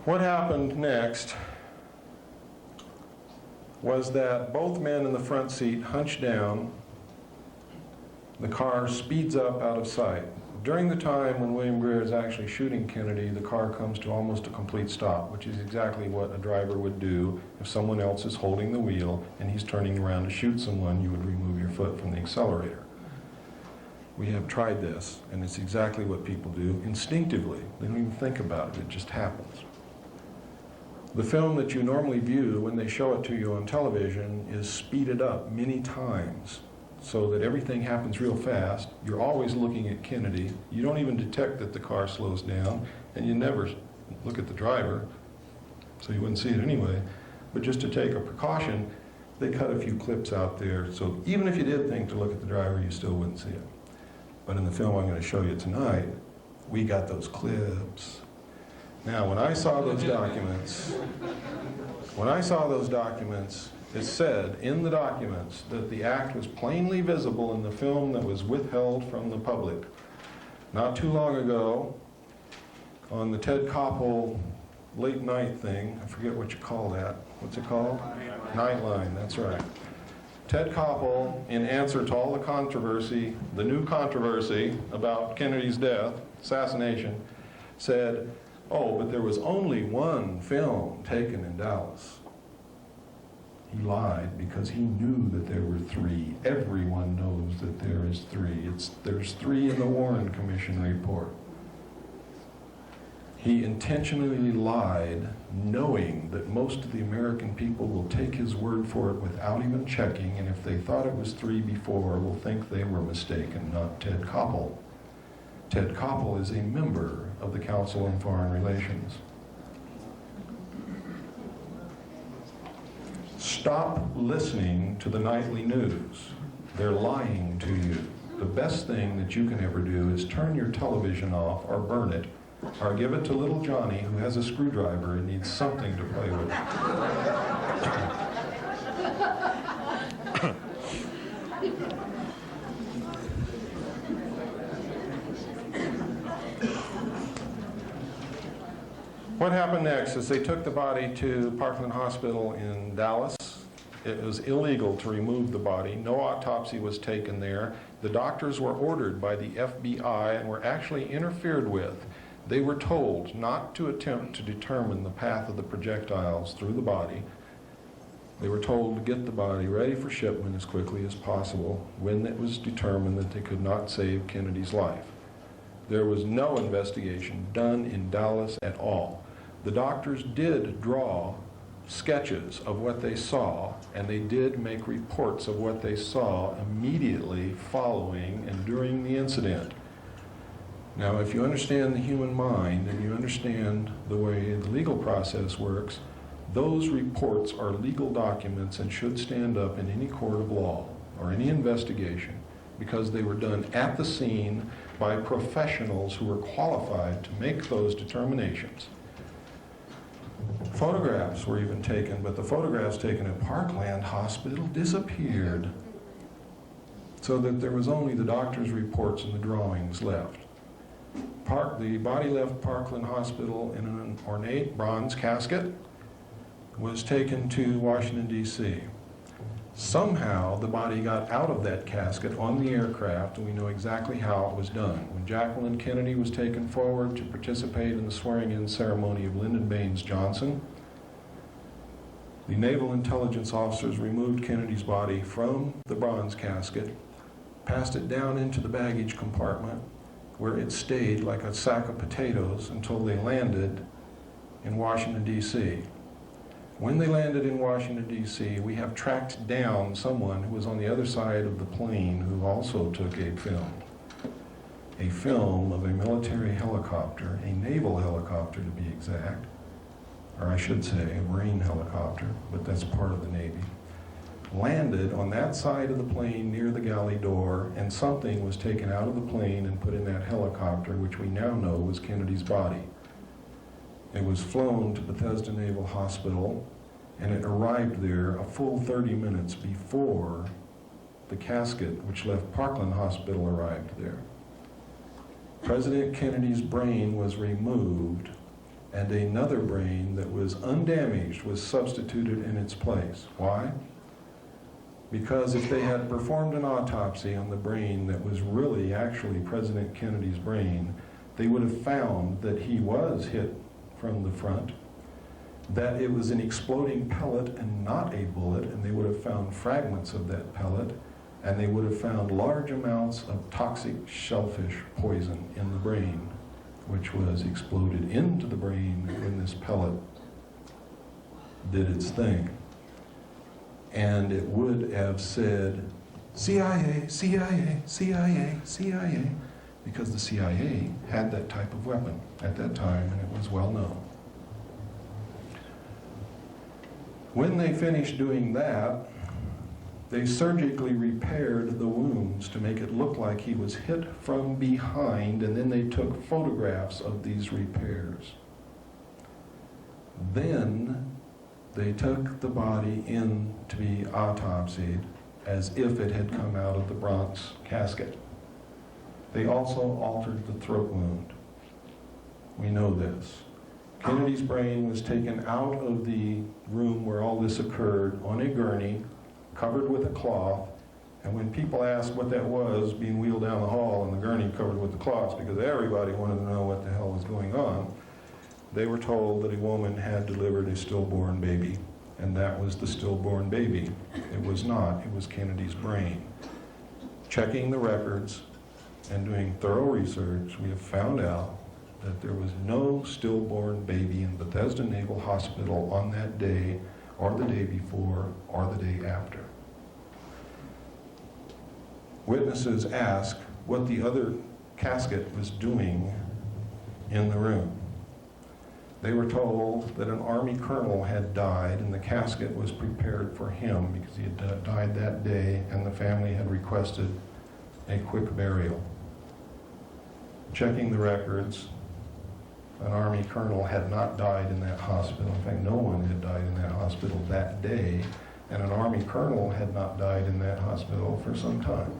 What happened next was that both men in the front seat hunched down. The car speeds up out of sight. During the time when William Greer is actually shooting Kennedy, the car comes to almost a complete stop, which is exactly what a driver would do if someone else is holding the wheel and he's turning around to shoot someone. You would remove your foot from the accelerator. We have tried this, and it's exactly what people do instinctively. They don't even think about it, it just happens. The film that you normally view when they show it to you on television is speeded up many times so that everything happens real fast. You're always looking at Kennedy. You don't even detect that the car slows down, and you never look at the driver, so you wouldn't see it anyway. But just to take a precaution, they cut a few clips out there, so even if you did think to look at the driver, you still wouldn't see it. But in the film I'm going to show you tonight, we got those clips. Now, when I saw those documents, it said in the documents that the act was plainly visible in the film that was withheld from the public. Not too long ago, on the Ted Koppel late night thing, I forget what you call that. What's it called? Nightline, that's right. Ted Koppel, in answer to all the controversy, the new controversy about Kennedy's death, assassination, said, oh, but there was only one film taken in Dallas. He lied because he knew that there were three. Everyone knows that there is three. There's three in the Warren Commission report. He intentionally lied, knowing that most of the American people will take his word for it without even checking, and if they thought it was three before, will think they were mistaken, not Ted Koppel. Ted Koppel is a member of the Council on Foreign Relations. Stop listening to the nightly news. They're lying to you. The best thing that you can ever do is turn your television off or burn it or give it to little Johnny, who has a screwdriver and needs something to play with. What happened next is they took the body to Parkland Hospital in Dallas. It was illegal to remove the body. No autopsy was taken there. The doctors were ordered by the FBI and were actually interfered with. They were told not to attempt to determine the path of the projectiles through the body. They were told to get the body ready for shipment as quickly as possible when it was determined that they could not save Kennedy's life. There was no investigation done in Dallas at all. The doctors did draw sketches of what they saw, and they did make reports of what they saw immediately following and during the incident. Now, if you understand the human mind and you understand the way the legal process works, those reports are legal documents and should stand up in any court of law or any investigation because they were done at the scene by professionals who were qualified to make those determinations. Photographs were even taken, but the photographs taken at Parkland Hospital disappeared, so that there was only the doctor's reports and the drawings left. The body left Parkland Hospital in an ornate bronze casket, was taken to Washington, D.C. Somehow the body got out of that casket on the aircraft, and we know exactly how it was done. When Jacqueline Kennedy was taken forward to participate in the swearing-in ceremony of Lyndon Baines Johnson, the naval intelligence officers removed Kennedy's body from the bronze casket, passed it down into the baggage compartment, where it stayed like a sack of potatoes until they landed in Washington, D.C. When they landed in Washington, D.C., we have tracked down someone who was on the other side of the plane who also took a film of a military helicopter, a naval helicopter to be exact, or I should say a Marine helicopter, but that's part of the Navy, landed on that side of the plane near the galley door, and something was taken out of the plane and put in that helicopter, which we now know was Kennedy's body. It was flown to Bethesda Naval Hospital, and it arrived there a full 30 minutes before the casket which left Parkland Hospital arrived there. President Kennedy's brain was removed, and another brain that was undamaged was substituted in its place. Why? Because if they had performed an autopsy on the brain that was really actually President Kennedy's brain, they would have found that he was hit from the front, that it was an exploding pellet and not a bullet, and they would have found fragments of that pellet, and they would have found large amounts of toxic shellfish poison in the brain, which was exploded into the brain when this pellet did its thing. And it would have said, CIA, CIA, CIA, CIA, because the CIA had that type of weapon at that time, and it was well known. When they finished doing that, they surgically repaired the wounds to make it look like he was hit from behind, and then they took photographs of these repairs. Then they took the body in to be autopsied as if it had come out of the bronze casket. They also altered the throat wound. We know this. Kennedy's brain was taken out of the room where all this occurred on a gurney, covered with a cloth, and when people asked what that was, being wheeled down the hall and the gurney covered with the cloths, because everybody wanted to know what the hell was going on, they were told that a woman had delivered a stillborn baby, and that was the stillborn baby. It was not, it was Kennedy's brain. Checking the records and doing thorough research, we have found out that there was no stillborn baby in Bethesda Naval Hospital on that day, or the day before, or the day after. Witnesses asked what the other casket was doing in the room. They were told that an Army colonel had died and the casket was prepared for him because he had died that day and the family had requested a quick burial. Checking the records, an Army colonel had not died in that hospital. In fact, no one had died in that hospital that day, and an Army colonel had not died in that hospital for some time.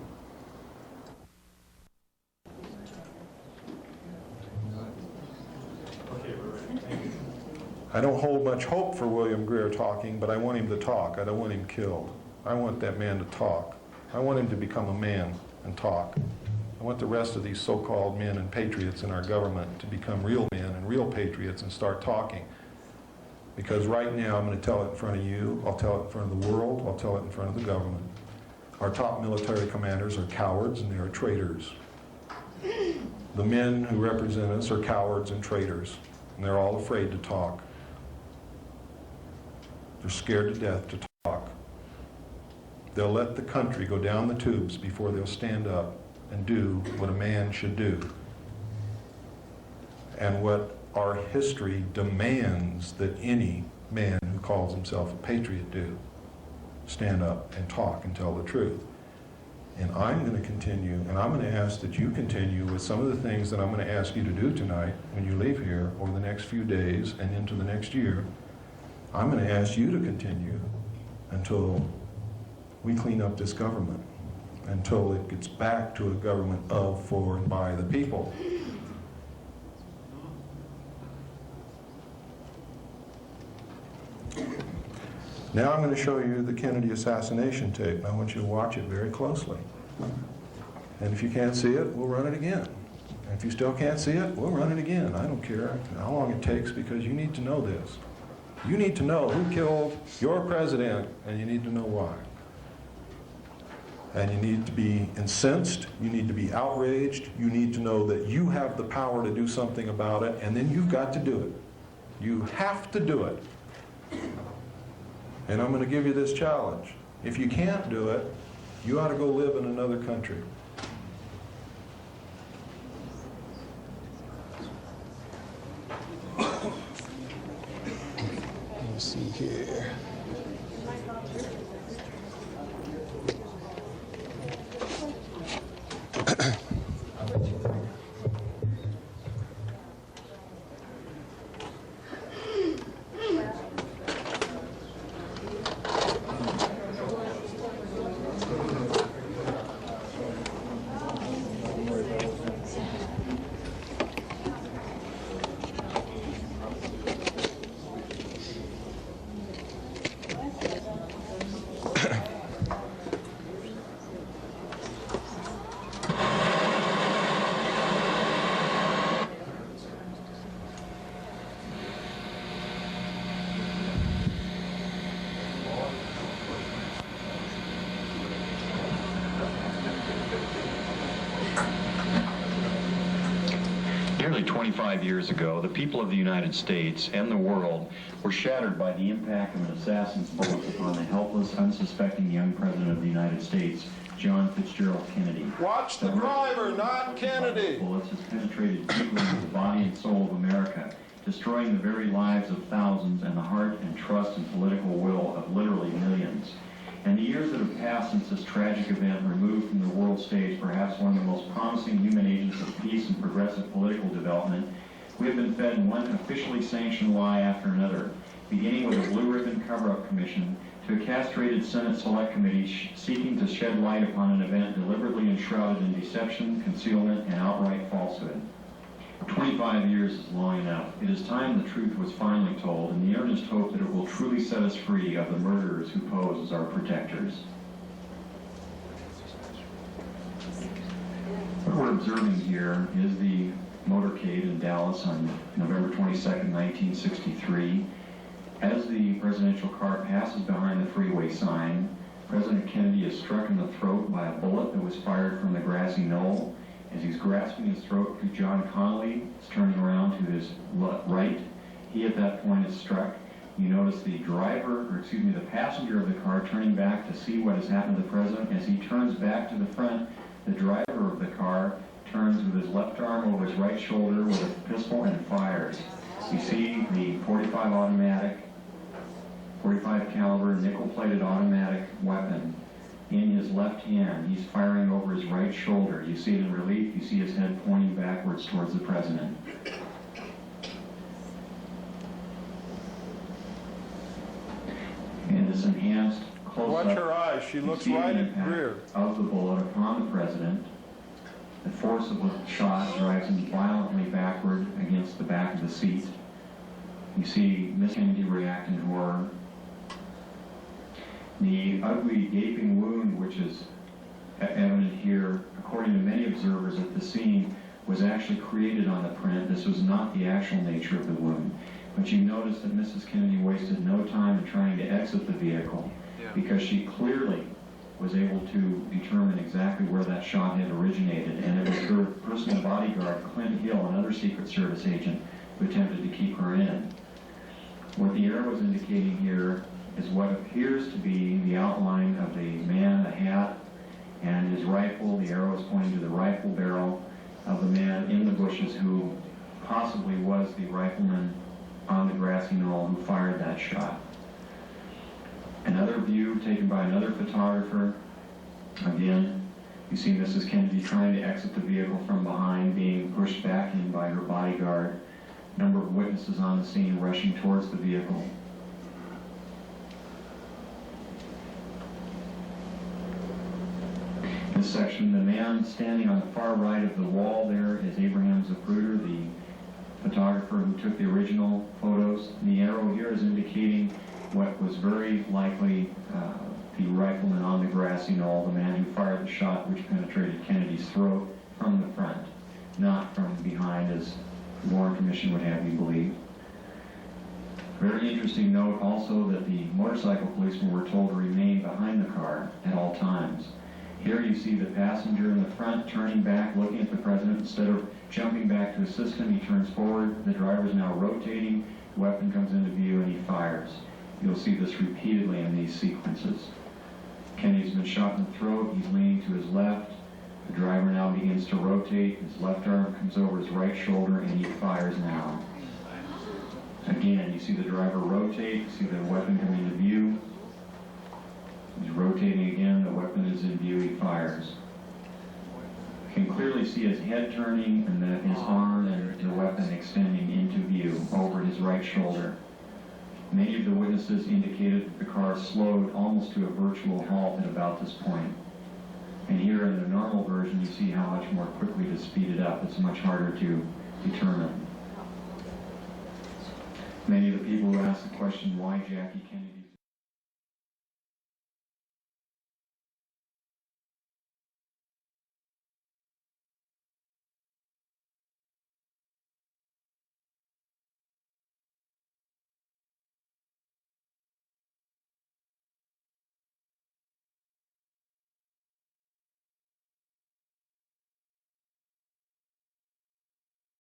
I don't hold much hope for William Greer talking, but I want him to talk. I don't want him killed. I want that man to talk. I want him to become a man and talk. I want the rest of these so-called men and patriots in our government to become real men and real patriots and start talking. Because right now, I'm going to tell it in front of you, I'll tell it in front of the world, I'll tell it in front of the government. Our top military commanders are cowards and they are traitors. The men who represent us are cowards and traitors, and they're all afraid to talk. They're scared to death to talk. They'll let the country go down the tubes before they'll stand up and do what a man should do. And what our history demands that any man who calls himself a patriot do. Stand up and talk and tell the truth. And I'm going to continue, and I'm going to ask that you continue with some of the things that I'm going to ask you to do tonight when you leave here over the next few days and into the next year. I'm going to ask you to continue until we clean up this government, until it gets back to a government of, for, and by the people. Now I'm going to show you the Kennedy assassination tape, and I want you to watch it very closely. And if you can't see it, we'll run it again. And if you still can't see it, we'll run it again. I don't care how long it takes, because you need to know this. You need to know who killed your president, and you need to know why. And you need to be incensed, you need to be outraged, you need to know that you have the power to do something about it, and then you've got to do it. You have to do it. And I'm going to give you this challenge. If you can't do it, you ought to go live in another country. Let's see here. Nearly 25 years ago, the people of the United States and the world were shattered by the impact of an assassin's bullet upon the helpless, unsuspecting young president of the United States, John Fitzgerald Kennedy. Watch the driver, not Kennedy! Bullets has penetrated deeply into the body and soul of America, destroying the very lives of thousands and the heart and trust and political will of literally millions. And the years that have passed since this tragic event removed from the world stage perhaps one of the most promising human agents of peace and progressive political development, we have been fed one officially sanctioned lie after another, beginning with a blue ribbon cover-up commission to a castrated Senate Select Committee seeking to shed light upon an event deliberately enshrouded in deception, concealment, and outright falsehood. 25 years is long enough. It is time the truth was finally told, in the earnest hope that it will truly set us free of the murderers who pose as our protectors. What we're observing here is the motorcade in Dallas on November 22nd, 1963. As the presidential car passes behind the freeway sign, President Kennedy is struck in the throat by a bullet that was fired from the grassy knoll. As he's grasping his throat, John Connolly is turning around to his right. He at that point is struck. You notice the the passenger of the car turning back to see what has happened to the president. As he turns back to the front, the driver of the car turns with his left arm over his right shoulder with a pistol and fires. You see the 45 caliber nickel-plated automatic weapon in his left hand. He's firing over his right shoulder. You see it in relief. You see his head pointing backwards towards the president. In this enhanced close-up, Watch her eyes. She you looks see right the at impact Greer. of the bullet upon the president. The force of the shot drives him violently backward against the back of the seat. You see Miss Kennedy react in horror. The ugly gaping wound, which is evident here, according to many observers at the scene, was actually created on the print. This was not the actual nature of the wound. But you notice that Mrs. Kennedy wasted no time in trying to exit the vehicle because she clearly was able to determine exactly where that shot had originated, and it was her personal bodyguard, Clint Hill, another Secret Service agent, who attempted to keep her in. What the arrow is indicating here is what appears to be the outline of a man, a hat, and his rifle. The arrow is pointing to the rifle barrel of the man in the bushes who possibly was the rifleman on the grassy knoll who fired that shot. Another view taken by another photographer. Again, you see Mrs. Kennedy trying to exit the vehicle from behind, being pushed back in by her bodyguard. A number of witnesses on the scene rushing towards the vehicle. In this section, the man standing on the far right of the wall there is Abraham Zapruder, the photographer who took the original photos. The arrow here is indicating what was very likely the rifleman on the grassy knoll, the man who fired the shot which penetrated Kennedy's throat from the front, not from behind as the Warren Commission would have you believe. Very interesting note also that the motorcycle policemen were told to remain behind the car at all times. Here you see the passenger in the front turning back, looking at the president. Instead of jumping back to assist him, he turns forward. The driver is now rotating. The weapon comes into view and he fires. You'll see this repeatedly in these sequences. Kennedy's been shot in the throat. He's leaning to his left. The driver now begins to rotate. His left arm comes over his right shoulder and he fires now. Again, you see the driver rotate. You see the weapon come into view. He's rotating again. The weapon is in view. He fires. You can clearly see his head turning and his arm and the weapon extending into view over his right shoulder. Many of the witnesses indicated that the car slowed almost to a virtual halt at about this point. And here in the normal version, you see how much more quickly to speed it up. It's much harder to determine. Many of the people who asked the question, why Jackie Kennedy?